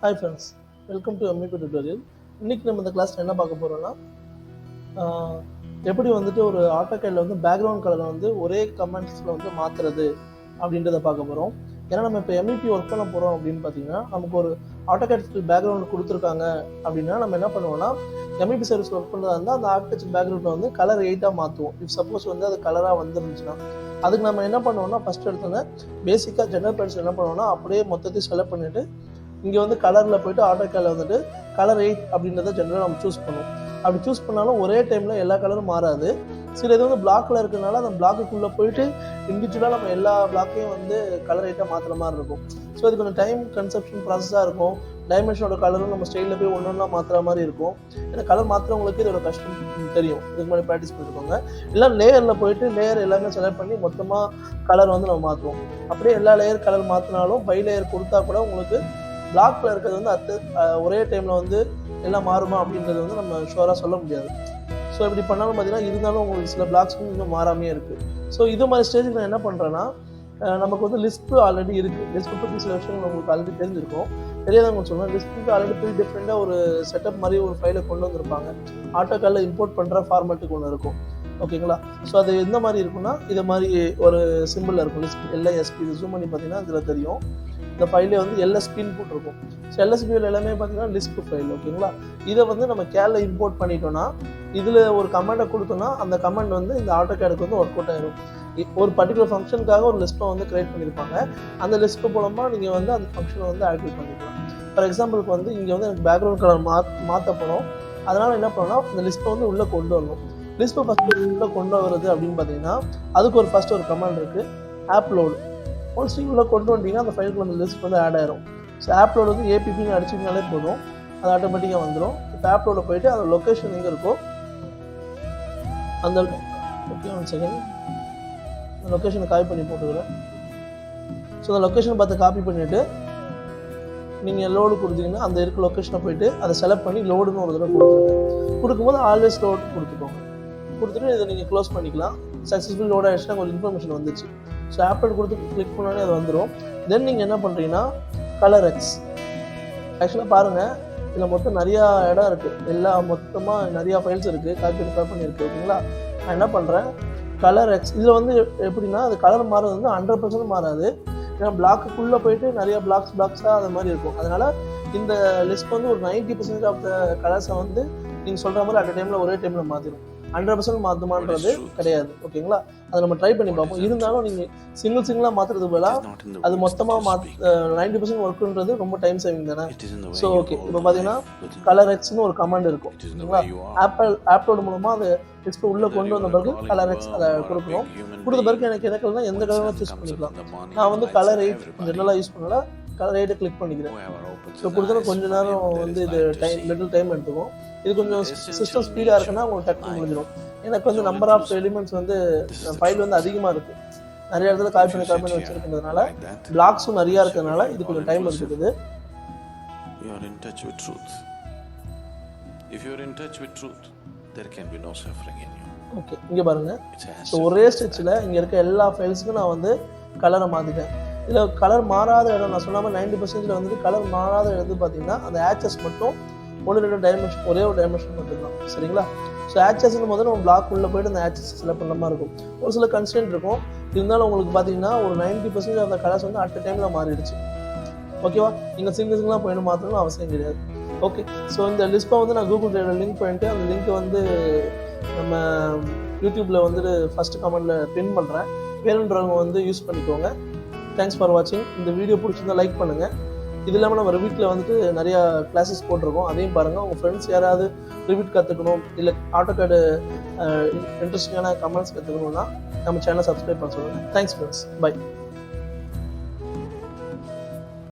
Hi friends, welcome to MEP tutorial. இன்னைக்கு நம்ம இந்த கிளாஸ்ல என்ன பார்க்க போறோம்னா எப்படி வந்துட்டு ஒரு ஆட்டோகேட்ல வந்து பேக்ரவுண்ட் கலரை வந்து ஒரே கமெண்ட்ஸ்ல வந்து மாத்துறது அப்படின்றத பார்க்க போறோம். ஏன்னா நம்ம இப்போ MEP ஒர்க் பண்ண போறோம் அப்படின்னு பார்த்தீங்கன்னா நமக்கு ஒரு ஆட்டோகேட் பேக்ரவுண்ட் கொடுத்துருக்காங்க அப்படின்னா நம்ம என்ன பண்ணுவோம்னா MEP சர்வீஸ் ஒர்க் பண்ணுறதா இருந்தால் அந்த ஆர்கிடெக்சர் பேக்ரவுண்டை வந்து கலர் 8ஆக மாற்றுவோம். இஃப் சப்போஸ் வந்து அது கலராக வந்துருந்துச்சுன்னா அதுக்கு நம்ம என்ன பண்ணுவோம்னா ஃபர்ஸ்ட் எடுத்தோன்னே பேசிக்காக ஜெனரல் பர்சன் என்ன பண்ணுவோம்னா அப்படியே மொத்தத்தையும் செலக்ட் பண்ணிட்டு இங்கே வந்து கலரில் போய்ட்டு ஆட்டோகேடில் வந்துட்டு கலர் 8 அப்படின்றத ஜென்ரலாக நம்ம சூஸ் பண்ணுவோம். அப்படி சூஸ் பண்ணாலும் ஒரே டைமில் எல்லா கலரும் மாறாது. சில இது வந்து பிளாக்கில் இருக்கிறதுனால அந்த பிளாக்குள்ளே போயிட்டு இண்டிவிஜுவலாக நம்ம எல்லா பிளாக்கையும் வந்து கலர் 8ஆக மாற்றுற மாதிரி இருக்கும். ஸோ இது கொஞ்சம் டைம் கன்சப்ஷன் ப்ராசஸாக இருக்கும். டைமென்ஷனோட கலரும் நம்ம ஸ்டைலில் போய் ஒன்று ஒன்றா மாற்றுற மாதிரி இருக்கும். ஏன்னா கலர் மாற்றுறவங்களுக்கு இதோட கஷ்டம் தெரியும். இதுக்கு மாதிரி ப்ராக்டிஸ் பண்ணிருக்கோங்க. இல்லை லேயரில் போயிட்டு லேயர் எல்லாமே செலக்ட் பண்ணி மொத்தமாக கலர் வந்து நம்ம மாற்றுவோம். அப்படியே எல்லா லேயர் கலர் மாற்றினாலும் பை லேயர் கொடுத்தா கூட உங்களுக்கு பிளாக்ல இருக்கிறது வந்து ஒரே டைம்ல வந்து எல்லாம் மாறுமா அப்படின்றது வந்து நம்ம ஷுவராக சொல்ல முடியாது. ஸோ இப்படி பண்ணாலும் பார்த்தீங்கன்னா இருந்தாலும் உங்களுக்கு சில பிளாக்ஸ் இன்னும் மாறாமே இருக்கு. ஸோ இது மாதிரி ஸ்டேஜுக்கு நான் என்ன பண்ணுறேன்னா நமக்கு வந்து லிஸ்ட் ஆல்ரெடி இருக்கு. லிஸ்ட் பற்றி சில விஷயங்கள் உங்களுக்கு ஆல்ரெடி தெரிஞ்சிருக்கும். தெரியாதவங்க சொல்லுவேன். லிஸ்ட்டுக்கு ஆல்ரெடி ப்ரீ டிஃப்ரெண்டாக ஒரு செட்டப் மாதிரி ஒரு ஃபைலை கொண்டு வந்திருப்பாங்க. ஆட்டோகேடில் இம்போர்ட் பண்ணுற ஃபார்மேட்டுக்கு ஒன்று இருக்கும். ஓகேங்களா? ஸோ அது எந்த மாதிரி இருக்குன்னா இது மாதிரி ஒரு சிம்பிள் இருக்கும். லிஸ்ட் LISP இது ஜூம் பண்ணி பார்த்தீங்கன்னா இதில் தெரியும். இந்த ஃபைலே வந்து LSPன்னு போட்டிருக்கும். ஸோ LSPயில் எல்லாமே பார்த்தீங்கன்னா லிஸ்ட் ஃபைல். ஓகேங்களா? இதை வந்து நம்ம கேலில் இம்போர்ட் பண்ணிட்டோம்னா இதில் ஒரு கமெண்டை கொடுத்தோம்னா அந்த கமெண்ட் வந்து இந்த ஆட்டோகேடுக்கு வந்து ஒர்க் அவுட் ஆயிடும். ஒரு பர்டிகுலர் ஃபங்க்ஷனுக்காக ஒரு லிஸ்ட்டை வந்து கிரியேட் பண்ணியிருப்பாங்க. அந்த லிஸ்ட்டு மூலமாக நீங்கள் வந்து அந்த ஃபங்க்ஷனை வந்து ஆக்டிவேட் பண்ணிக்கலாம். ஃபார் எக்ஸாம்பிளுக்கு வந்து இங்கே வந்து எனக்கு பேக்ரவுண்ட் கலர் மாற்றப்படும். அதனால் என்ன பண்ணணும்னா இந்த லிஸ்ட்டை வந்து உள்ளே கொண்டு வரணும். லிஸ்ட்டை ஃபஸ்ட்டு உள்ளே கொண்டு வருது அப்படின்னு பார்த்தீங்கன்னா அதுக்கு ஒரு ஃபஸ்ட்டு ஒரு கமெண்ட் இருக்குது, ஆப்லோடு. ஒன்ஸ் நீங்கள் உள்ள கொண்டு வந்தீங்கன்னா அந்த ஃபைலுக்கு வந்து லிஸ்ட் வந்து ஆட் ஆயிரும். ஸோ ஆப்லோடு வந்து APPன்னு அடிச்சிங்கனாலே போதும், அது ஆட்டோமேட்டிக்காக வந்துடும். இப்போ ஆப்லோட போயிட்டு அந்த லொக்கேஷன் எங்கே இருக்கோ அந்த ஓகே 1 செகண்ட் அந்த லொக்கேஷனை காப்பி பண்ணி போட்டுக்கிறேன். ஸோ அந்த லொக்கேஷனை பார்த்து காப்பி பண்ணிவிட்டு நீங்கள் லோடு கொடுத்தீங்கன்னா அந்த இருக்க லொக்கேஷனை போயிட்டு அதை செலக்ட் பண்ணி லோடுன்னு ஒரு தடவை கொடுத்துருங்க. கொடுக்கும்போது ஆல்வேஸ் லோடு கொடுத்துக்கோங்க. கொடுத்துட்டு இதை நீங்கள் க்ளோஸ் பண்ணிக்கலாம். சக்ஸஸ்ஃபுல் லோட் ஆகிடுச்சுன்னா ஒரு இன்ஃபர்மேஷன் வந்துச்சு. ஸோ ஆப்லோட் கொடுத்து கிளிக் பண்ணாலே அது வந்துடும். தென் நீங்கள் என்ன பண்ணுறீங்கன்னா Colorx ஆக்சுவலாக பாருங்கள், இதில் மொத்தம் நிறையா இடம் இருக்குது. எல்லாம் மொத்தமாக நிறையா ஃபைல்ஸ் இருக்குது, காப்பி பண்ணியிருக்கு. ஓகேங்களா? நான் என்ன பண்ணுறேன் Colorx இதில் வந்து எப்படின்னா அது கலர் மாறது வந்து 100% மாறாது. ஏன்னா பிளாக்குள்ளே போயிட்டு நிறையா பிளாக்ஸாக அது மாதிரி இருக்கும். அதனால் இந்த லிஸ்ட் வந்து ஒரு 90% ஆஃப் த கலர்ஸை வந்து நீங்கள் சொல்கிற மாதிரி அட் டைமில் ஒரே டைமில் மாற்றிடும். 100% மாற்றுமான்றது கிடையாது. ஓகேங்களா? அதை நம்ம ட்ரை பண்ணி பார்ப்போம். இருந்தாலும் நீங்கள் சிங்கிளாக மாற்றுறது பதிலாக அது மொத்தமாக 90% ஒர்க்குன்றது ரொம்ப டைம் சேவிங் தானே. ஸோ ஓகே, இப்போ பார்த்தீங்கன்னா Colorxன்னு ஒரு கமாண்ட் இருக்கும். ஓகேங்களா? ஆப்லோட் மூலமாக அதை லிஸ்ட்டு உள்ளே கொண்டு வந்த பிறகு Colorx அதை கொடுக்கணும். கொடுத்த பிறகு எனக்கு என்ன எந்த கலரும் சூஸ் பண்ணிக்கலாம். நான் வந்து கலர் 8 ஜெனரலாக யூஸ் பண்ணல, கலர் 8 கிளிக் பண்ணிக்கிறேன். ஸோ கொடுத்தா கொஞ்ச நேரம் வந்து இது லிட்டில் டைம் எடுத்துக்கும். இது கொஞ்சம் சிஸ்டம் ஸ்பீடாக இருக்குன்னா உங்களுக்கு டக்குனு முடிஞ்சிடும். எனக்கு வந்து நம்பர் ஆஃப் எலிமெண்ட்ஸ் வந்து ஃபைல் வந்து அதிகமாக இருக்குது. நிறைய இடத்துல காப்பி பண்ணி வச்சுருக்கிறதுனால பிளாக்ஸும் நிறையா இருக்கிறதுனால இது கொஞ்சம் டைம் எடுத்துக்குது. ஓகே, இங்கே பாருங்கள். ஸோ ஒரே ஸ்டெச்சில் இங்கே இருக்க எல்லா ஃபைல்ஸுக்கும் நான் வந்து கலரை மாற்றிட்டேன். இதில் கலர் மாறாத இடம் நான் சொன்ன மாதிரி 90% வந்துட்டு கலர் மாறாத இடம் பார்த்தீங்கன்னா அந்த ஆச்சஸ் மட்டும் 1-2 டைமென்ஷன், ஒரே ஒரு டைமென்ஷன் மட்டும்தான். சரிங்களா? ஸோ ஆச்சஸ்ன்னு முதல்ல நம்ம பிளாக் உள்ளே போய்ட்டு அந்த ஆச்சஸ் செலக்ட் பண்ணுற மாதிரி இருக்கும். ஒரு சில கன்ஸ்டன்ட் இருக்கும். இருந்தாலும் உங்களுக்கு பார்த்தீங்கன்னா ஒரு 90% அந்த கலர்ஸ் வந்து அட் டைமில் மாறிடுச்சு. ஓகேவா? நீங்கள் சிங்கிளாக போயிட்டு மாற்றணும்னு அவசியம் கிடையாது. ஓகே, ஸோ இந்த லிஸ்ட்டை வந்து நான் கூகுள் டிரைவில் லிங்க் பண்ணிட்டு அந்த லிங்க்கை வந்து நம்ம யூடியூப்பில் வந்துட்டு ஃபஸ்ட்டு கமெண்டில் பின் பண்ணுறேன். வேணுன்றவங்க வந்து யூஸ் பண்ணிக்கோங்க. தேங்க்ஸ் ஃபார் வாட்சிங். இந்த வீடியோ பிடிச்சிருந்தா லைக் பண்ணுங்கள். இது இல்லாமல் நம்ம REVITல வந்துட்டு நிறையா கிளாஸஸ் போட்டிருக்கோம், அதையும் பாருங்கள். உங்கள் ஃப்ரெண்ட்ஸ் யாராவது REVIT கற்றுக்கணும் இல்லை ஆட்டோகேடு இன்ட்ரெஸ்டிங்கான கமெண்ட்ஸ் கற்றுக்கணுன்னா நம்ம சேனலை சப்ஸ்கிரைப் பண்ண சொல்லுங்கள். Thanks friends, by.